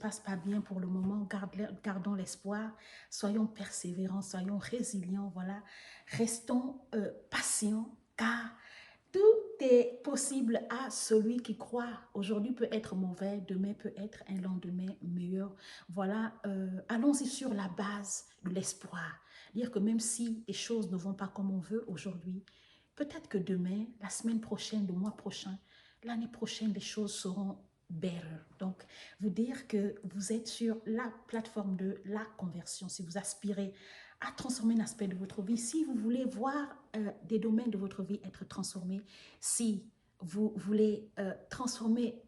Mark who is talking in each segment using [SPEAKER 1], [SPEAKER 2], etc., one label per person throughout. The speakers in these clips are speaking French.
[SPEAKER 1] passe pas bien pour le moment, gardons l'espoir, soyons persévérants, soyons résilients, voilà, restons patients, car tout est possible à celui qui croit. Aujourd'hui peut être mauvais, demain peut être un lendemain meilleur. Voilà, allons-y sur la base de l'espoir. Dire que même si les choses ne vont pas comme on veut aujourd'hui, peut-être que demain, la semaine prochaine, le mois prochain, l'année prochaine, les choses seront better. Donc, vous dire que vous êtes sur la plateforme de la conversion. Si vous aspirez à transformer un aspect de votre vie, si vous voulez voir des domaines de votre vie être transformés, si vous voulez transformer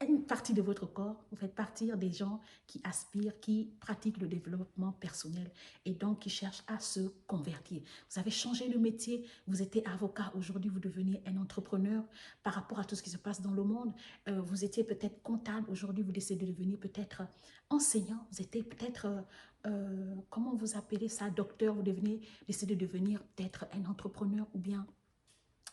[SPEAKER 1] une partie de votre corps, vous faites partie des gens qui aspirent, qui pratiquent le développement personnel et donc qui cherchent à se convertir. Vous avez changé de métier, vous étiez avocat, aujourd'hui vous devenez un entrepreneur par rapport à tout ce qui se passe dans le monde. Vous étiez peut-être comptable, aujourd'hui vous décidez de devenir peut-être enseignant, vous étiez peut-être, comment vous appelez ça, docteur, vous devenez, décidez de devenir peut-être un entrepreneur ou bien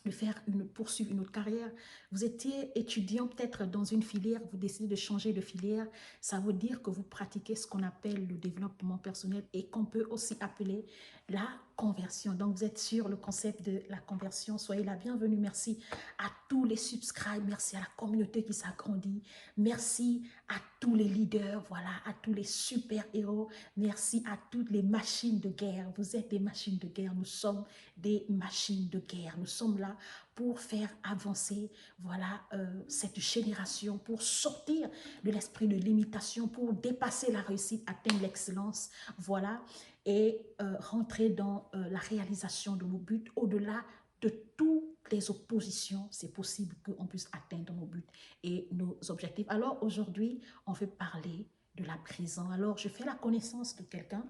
[SPEAKER 1] de faire poursuivre une autre carrière. Vous étiez étudiant peut-être dans une filière, vous décidez de changer de filière. Ça veut dire que vous pratiquez ce qu'on appelle le développement personnel et qu'on peut aussi appeler la conversion. Donc, vous êtes sur le concept de la conversion. Soyez la bienvenue. Merci à tous les subscribes. Merci à la communauté qui s'agrandit. Merci à tous les leaders, voilà, à tous les super-héros. Merci à toutes les machines de guerre. Vous êtes des machines de guerre. Nous sommes des machines de guerre. Nous sommes là pour faire avancer, voilà, cette génération, pour sortir de l'esprit de limitation, pour dépasser la réussite, atteindre l'excellence, voilà, et rentrer dans la réalisation de nos buts au-delà de toutes les oppositions. C'est possible qu'on puisse atteindre nos buts et nos objectifs. Alors aujourd'hui, on veut parler de la prison. Alors je fais la connaissance de quelqu'un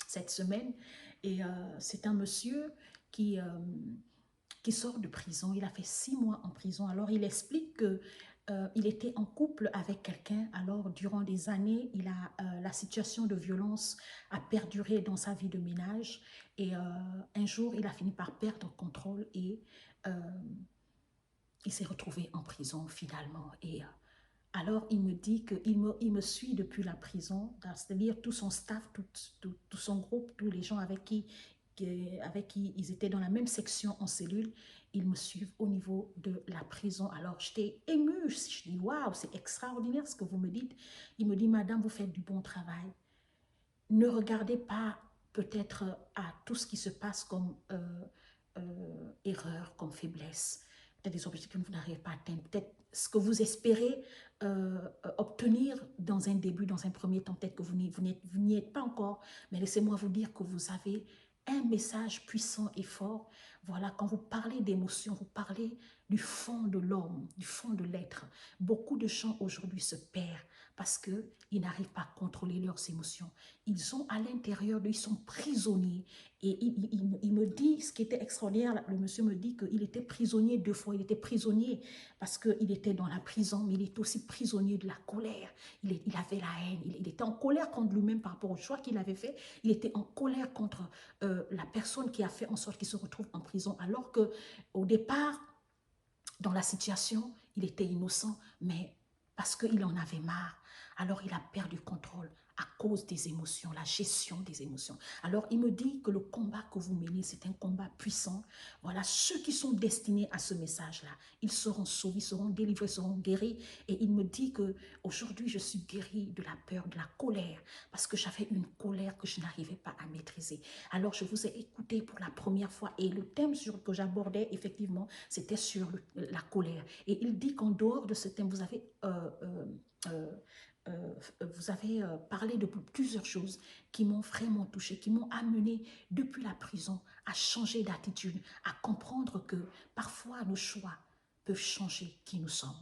[SPEAKER 1] cette semaine et c'est un monsieur qui, euh, qui sort de prison. Il a fait 6 mois en prison. Alors, il explique que il était en couple avec quelqu'un. Alors, durant des années, la situation de violence a perduré dans sa vie de ménage. Et un jour, il a fini par perdre le contrôle et euh, il s'est retrouvé en prison finalement. Et alors, il me dit qu'il me suit depuis la prison, c'est-à-dire tout son staff, tout son groupe, tous les gens avec qui ils étaient dans la même section en cellule, ils me suivent au niveau de la prison. Alors, j'étais émue, je dis, waouh, c'est extraordinaire ce que vous me dites. Il me dit, madame, vous faites du bon travail. Ne regardez pas peut-être à tout ce qui se passe comme erreur, comme faiblesse, peut-être des objectifs que vous n'arrivez pas à atteindre, peut-être ce que vous espérez obtenir dans un début, dans un premier temps, peut-être que vous n'y êtes pas encore, mais laissez-moi vous dire que vous avez un message puissant et fort. Voilà, quand vous parlez d'émotion, vous parlez du fond de l'homme, du fond de l'être. Beaucoup de gens aujourd'hui se perdent parce qu'ils n'arrivent pas à contrôler leurs émotions. Ils ont à l'intérieur d'eux, ils sont prisonniers. Et il me dit, ce qui était extraordinaire, le monsieur me dit qu'il était prisonnier 2 fois. Il était prisonnier parce qu'il était dans la prison, mais il était aussi prisonnier de la colère. Il avait la haine. Il était en colère contre lui-même par rapport au choix qu'il avait fait. Il était en colère contre la personne qui a fait en sorte qu'il se retrouve en prison. Alors qu'au départ, dans la situation, il était innocent, mais parce qu'il en avait marre, alors il a perdu le contrôle à cause des émotions, la gestion des émotions. Alors il me dit que le combat que vous menez, c'est un combat puissant. Voilà, ceux qui sont destinés à ce message-là, ils seront sauvés, ils seront délivrés, seront guéris. Et il me dit que aujourd'hui je suis guéri de la peur, de la colère, parce que j'avais une colère que je n'arrivais pas à maîtriser. Alors je vous ai écouté pour la première fois et le thème que j'abordais effectivement, c'était sur la colère. Et il dit qu'en dehors de ce thème, euh, vous avez parlé de plusieurs choses qui m'ont vraiment touché, qui m'ont amené depuis la prison à changer d'attitude, à comprendre que parfois nos choix peuvent changer qui nous sommes.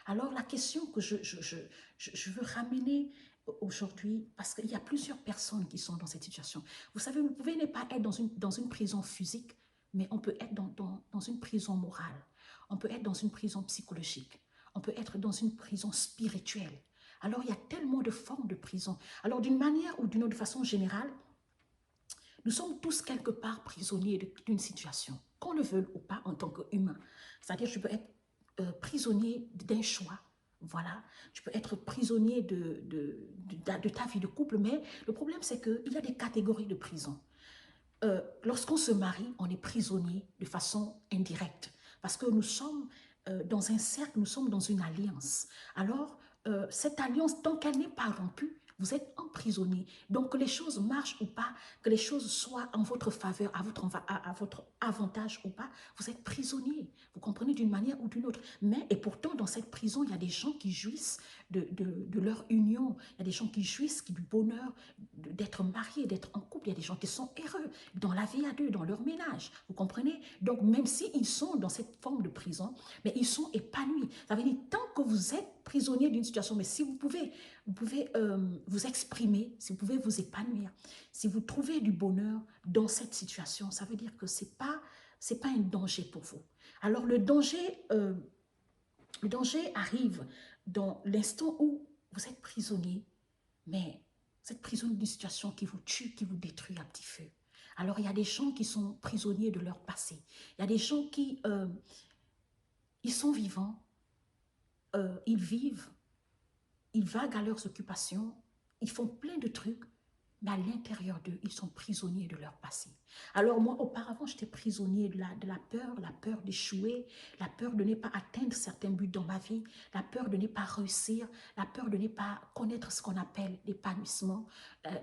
[SPEAKER 1] Alors la question que je veux ramener aujourd'hui, parce qu'il y a plusieurs personnes qui sont dans cette situation. Vous savez, vous pouvez ne pas être dans une prison physique, mais on peut être dans une prison morale. On peut être dans une prison psychologique. On peut être dans une prison spirituelle. Alors, il y a tellement de formes de prison. Alors, d'une manière ou d'une autre façon générale, nous sommes tous quelque part prisonniers d'une situation, qu'on le veuille ou pas en tant qu'humain. C'est-à-dire, je peux être prisonnier d'un choix. Voilà, tu peux être prisonnier de ta vie de couple, mais le problème, c'est qu'il y a des catégories de prison. Lorsqu'on se marie, on est prisonnier de façon indirecte parce que nous sommes dans un cercle, nous sommes dans une alliance. Alors, cette alliance, tant qu'elle n'est pas rompue, vous êtes emprisonné. Donc, que les choses marchent ou pas, que les choses soient en votre faveur, à votre avantage ou pas, vous êtes prisonnier. Vous comprenez d'une manière ou d'une autre. Mais, et pourtant, dans cette prison, il y a des gens qui jouissent de leur union. Il y a des gens qui jouissent du bonheur d'être mariés, d'être en couple. Il y a des gens qui sont heureux dans la vie à deux, dans leur ménage. Vous comprenez? Donc, même s'ils sont dans cette forme de prison, mais ils sont épanouis. Ça veut dire, tant que vous êtes prisonnier d'une situation, mais si vous pouvez vous exprimer, si vous pouvez vous épanouir, si vous trouvez du bonheur dans cette situation, ça veut dire que c'est pas un danger pour vous. Alors, le danger arrive dans l'instant où vous êtes prisonnier, mais vous êtes prisonnier d'une situation qui vous tue, qui vous détruit à petit feu. Alors, il y a des gens qui sont prisonniers de leur passé. Il y a des gens qui, ils sont vivants, ils vivent, ils vaguent à leurs occupations, ils font plein de trucs, mais à l'intérieur d'eux, ils sont prisonniers de leur passé. Alors moi, auparavant, j'étais prisonnier la peur d'échouer, la peur de ne pas atteindre certains buts dans ma vie, la peur de ne pas réussir, la peur de ne pas connaître ce qu'on appelle l'épanouissement,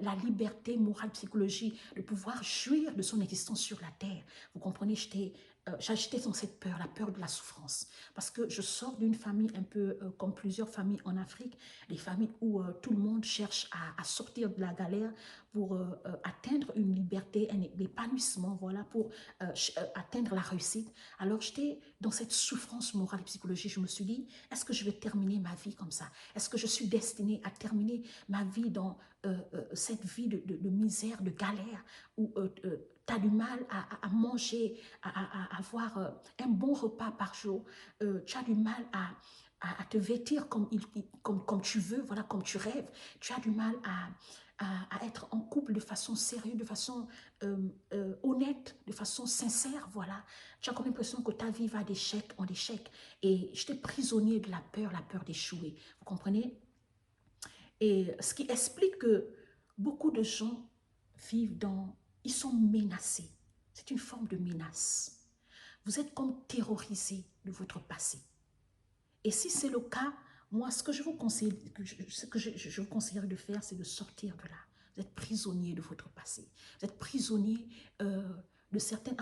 [SPEAKER 1] la liberté morale, psychologie, de pouvoir jouir de son existence sur la terre. Vous comprenez, j'étais dans cette peur, la peur de la souffrance. Parce que je sors d'une famille un peu comme plusieurs familles en Afrique, des familles où tout le monde cherche à sortir de la galère pour atteindre une liberté, un épanouissement, voilà, pour atteindre la réussite. Alors j'étais dans cette souffrance morale et psychologique. Je me suis dit, est-ce que je vais terminer ma vie comme ça? Est-ce que je suis destinée à terminer ma vie dans cette vie de misère, de galère, où tu as du mal à manger, à avoir un bon repas par jour, tu as du mal à te vêtir comme tu veux, voilà, comme tu rêves, tu as du mal à être en couple de façon sérieuse, de façon honnête, de façon sincère, voilà. Tu as comme l'impression que ta vie va d'échec en échec. Et j'étais prisonnier de la peur d'échouer. Vous comprenez? Et ce qui explique que beaucoup de gens vivent dans... Ils sont menacés. C'est une forme de menace. Vous êtes comme terrorisé de votre passé. Et si c'est le cas, moi, ce que je vous conseille, je vous conseillerais de faire, c'est de sortir de là. Vous êtes prisonnier de votre passé. Vous êtes prisonnier de certaines...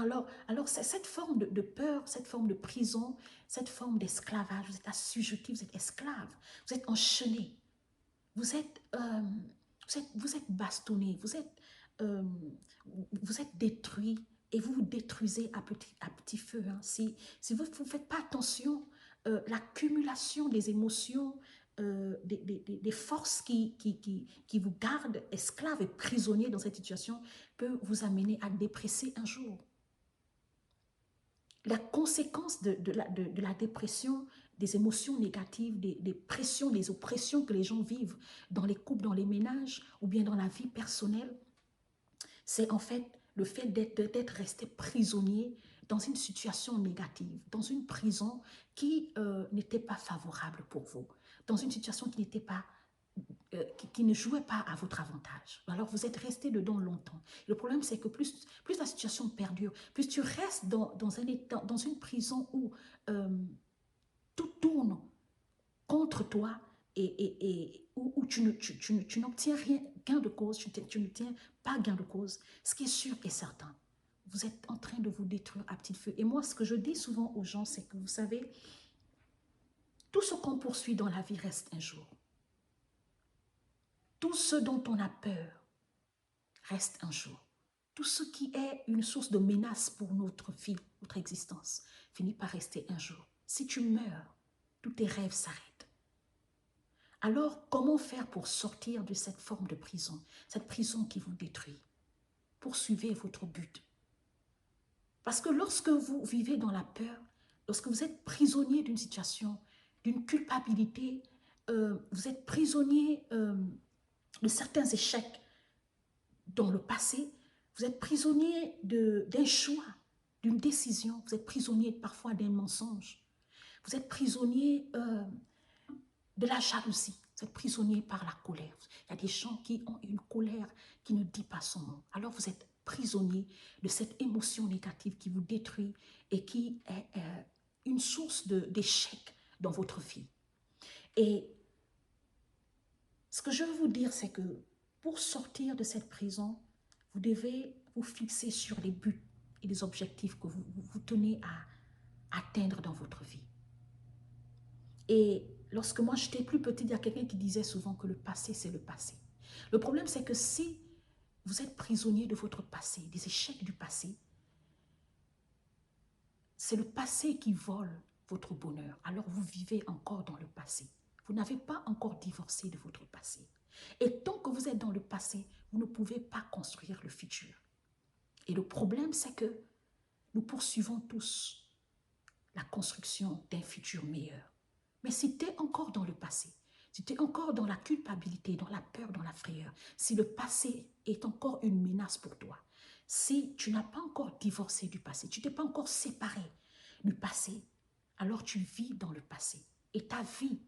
[SPEAKER 1] Alors c'est cette forme de peur, cette forme de prison, cette forme d'esclavage, vous êtes assujetti, vous êtes esclave, vous êtes enchaîné, vous êtes bastonné, euh, vous êtes détruit et vous vous détruisez à petit feu. Hein. Si vous ne faites pas attention, l'accumulation des émotions, des forces qui vous gardent esclaves et prisonniers dans cette situation peut vous amener à dépresser un jour. La conséquence de la dépression, des émotions négatives, des pressions, des oppressions que les gens vivent dans les couples, dans les ménages ou bien dans la vie personnelle, c'est en fait le fait d'être resté prisonnier dans une situation négative, dans une prison qui n'était pas favorable pour vous, dans une situation qui n'était pas qui ne jouait pas à votre avantage. Alors, vous êtes resté dedans longtemps. Et le problème, c'est que plus la situation perdure, plus tu restes dans une prison où tout tourne contre toi et où tu n'obtiens rien, gain de cause, tu n'obtiens pas gain de cause. Ce qui est sûr et certain, vous êtes en train de vous détruire à petit feu. Et moi, ce que je dis souvent aux gens, c'est que vous savez, tout ce qu'on poursuit dans la vie reste un jour. Tout ce dont on a peur reste un jour. Tout ce qui est une source de menace pour notre vie, notre existence, finit par rester un jour. Si tu meurs, tous tes rêves s'arrêtent. Alors, comment faire pour sortir de cette forme de prison, cette prison qui vous détruit? Poursuivez votre but. Parce que lorsque vous vivez dans la peur, lorsque vous êtes prisonnier d'une situation, d'une culpabilité, vous êtes prisonnier de certains échecs dans le passé, vous êtes prisonnier d'un choix, d'une décision, vous êtes prisonnier parfois d'un mensonge, vous êtes prisonnier de la jalousie. Vous êtes prisonnier par la colère. Il y a des gens qui ont une colère qui ne dit pas son nom. Alors vous êtes prisonnier de cette émotion négative qui vous détruit et qui est une source d'échec dans votre vie. Et ce que je veux vous dire, c'est que pour sortir de cette prison, vous devez vous fixer sur les buts et les objectifs que vous tenez à atteindre dans votre vie. Et lorsque moi j'étais plus petite, il y a quelqu'un qui disait souvent que le passé, c'est le passé. Le problème, c'est que si vous êtes prisonnier de votre passé, des échecs du passé, c'est le passé qui vole votre bonheur. Alors vous vivez encore dans le passé. Vous n'avez pas encore divorcé de votre passé. Et tant que vous êtes dans le passé, vous ne pouvez pas construire le futur. Et le problème, c'est que nous poursuivons tous la construction d'un futur meilleur. Mais si tu es encore dans le passé, si tu es encore dans la culpabilité, dans la peur, dans la frayeur, si le passé est encore une menace pour toi, si tu n'as pas encore divorcé du passé, tu t'es pas encore séparé du passé, alors tu vis dans le passé et ta vie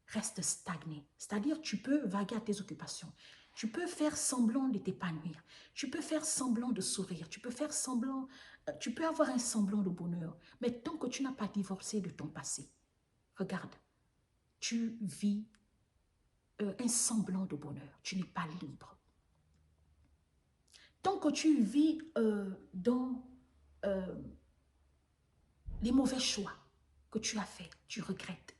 [SPEAKER 1] reste stagnée. C'est-à-dire tu peux vaguer à tes occupations, tu peux faire semblant de t'épanouir, tu peux faire semblant de sourire, tu peux faire semblant, tu peux avoir un semblant de bonheur, mais tant que tu n'as pas divorcé de ton passé, regarde, tu vis un semblant de bonheur, tu n'es pas libre. Tant que tu vis dans les mauvais choix que tu as faits, tu regrettes.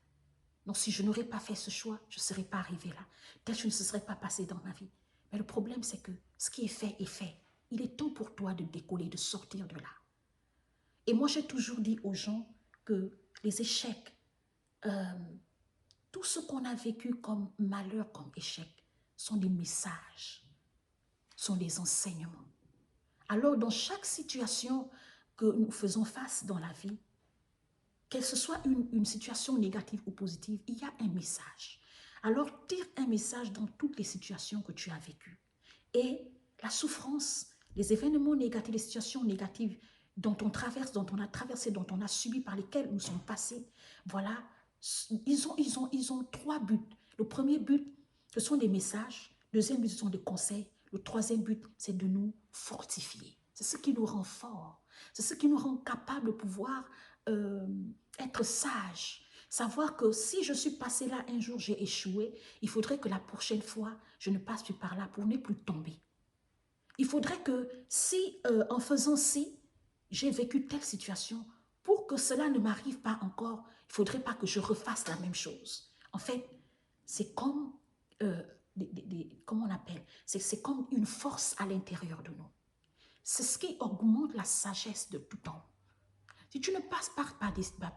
[SPEAKER 1] Donc, si je n'aurais pas fait ce choix, je ne serais pas arrivée là. Peut-être que je ne se serais pas passé dans ma vie. Mais le problème, c'est que ce qui est fait est fait. Il est temps pour toi de décoller, de sortir de là. Et moi, j'ai toujours dit aux gens que les échecs, tout ce qu'on a vécu comme malheur, comme échec, sont des messages, sont des enseignements. Alors, dans chaque situation que nous faisons face dans la vie, qu'elle ce soit une situation négative ou positive, il y a un message. Alors, tire un message dans toutes les situations que tu as vécues. Et la souffrance, les événements négatifs, les situations négatives dont on traverse, dont on a traversé, dont on a subi, par lesquelles nous sommes passés, voilà, ils ont trois buts. Le premier but, ce sont des messages. Le deuxième but, ce sont des conseils. Le troisième but, c'est de nous fortifier. C'est ce qui nous rend forts. C'est ce qui nous rend capables de pouvoir être sages. Savoir que si je suis passé là un jour, j'ai échoué, il faudrait que la prochaine fois, je ne passe plus par là pour ne plus tomber. Il faudrait que si, en faisant ci, j'ai vécu telle situation, pour que cela ne m'arrive pas encore, il ne faudrait pas que je refasse la même chose. En fait, c'est comme, comment on appelle, c'est comme une force à l'intérieur de nous. C'est ce qui augmente la sagesse de tout temps. Si tu ne passes pas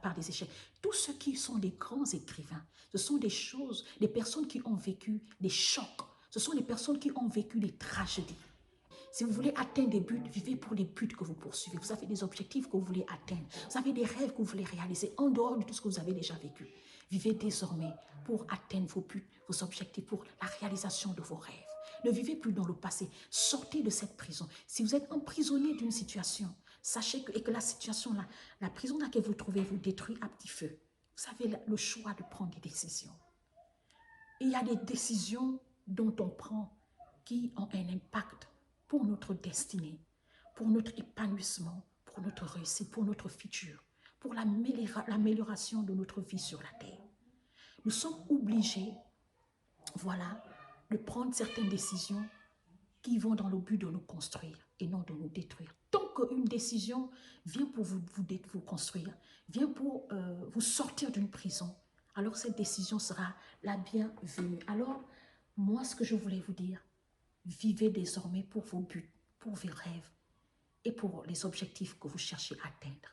[SPEAKER 1] par des échecs, tous ceux qui sont des grands écrivains, ce sont des choses, des personnes qui ont vécu des chocs, ce sont des personnes qui ont vécu des tragédies. Si vous voulez atteindre des buts, vivez pour les buts que vous poursuivez. Vous avez des objectifs que vous voulez atteindre. Vous avez des rêves que vous voulez réaliser en dehors de tout ce que vous avez déjà vécu. Vivez désormais pour atteindre vos buts, vos objectifs, pour la réalisation de vos rêves. Ne vivez plus dans le passé. Sortez de cette prison. Si vous êtes emprisonné d'une situation, sachez que la situation, la prison dans laquelle vous trouvez vous détruit à petit feu. Vous avez le choix de prendre des décisions. Et il y a des décisions dont on prend qui ont un impact pour notre destinée, pour notre épanouissement, pour notre réussite, pour notre futur, pour l'amélioration de notre vie sur la terre. Nous sommes obligés, voilà, de prendre certaines décisions qui vont dans le but de nous construire et non de nous détruire. Tant qu'une décision vient pour vous construire, vient pour vous sortir d'une prison, alors cette décision sera la bienvenue. Alors, moi, ce que je voulais vous dire, vivez désormais pour vos buts, pour vos rêves et pour les objectifs que vous cherchez à atteindre.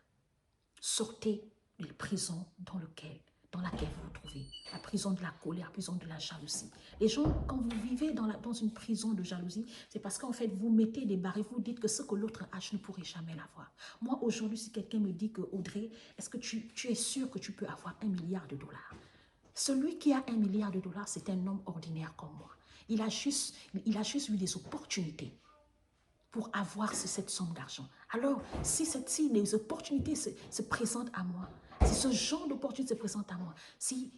[SPEAKER 1] Sortez des prisons dans laquelle vous vous trouvez. La prison de la colère, la prison de la jalousie. Les gens, quand vous vivez dans une prison de jalousie, c'est parce qu'en fait, vous mettez des barres et vous dites que ce que l'autre a, je ne pourrai jamais l'avoir. Moi, aujourd'hui, si quelqu'un me dit que Audrey, est-ce que tu es sûr que tu peux avoir 1 milliard de dollars? Celui qui a 1 milliard de dollars, c'est un homme ordinaire comme moi. Il a juste eu des opportunités pour avoir cette somme d'argent. Alors, si les opportunités se présentent à moi, si ce genre d'opportunité se présente à moi, si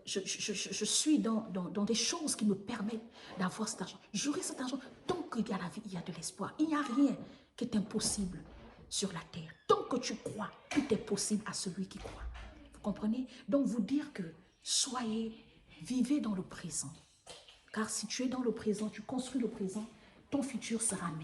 [SPEAKER 1] je suis dans des choses qui me permettent d'avoir cet argent. J'aurai cet argent. Tant qu'il y a la vie, il y a de l'espoir. Il n'y a rien qui est impossible sur la terre. Tant que tu crois, tout est possible à celui qui croit. Vous comprenez? Donc, vous dire que vivez dans le présent. Car si tu es dans le présent, tu construis le présent, ton futur sera meilleur.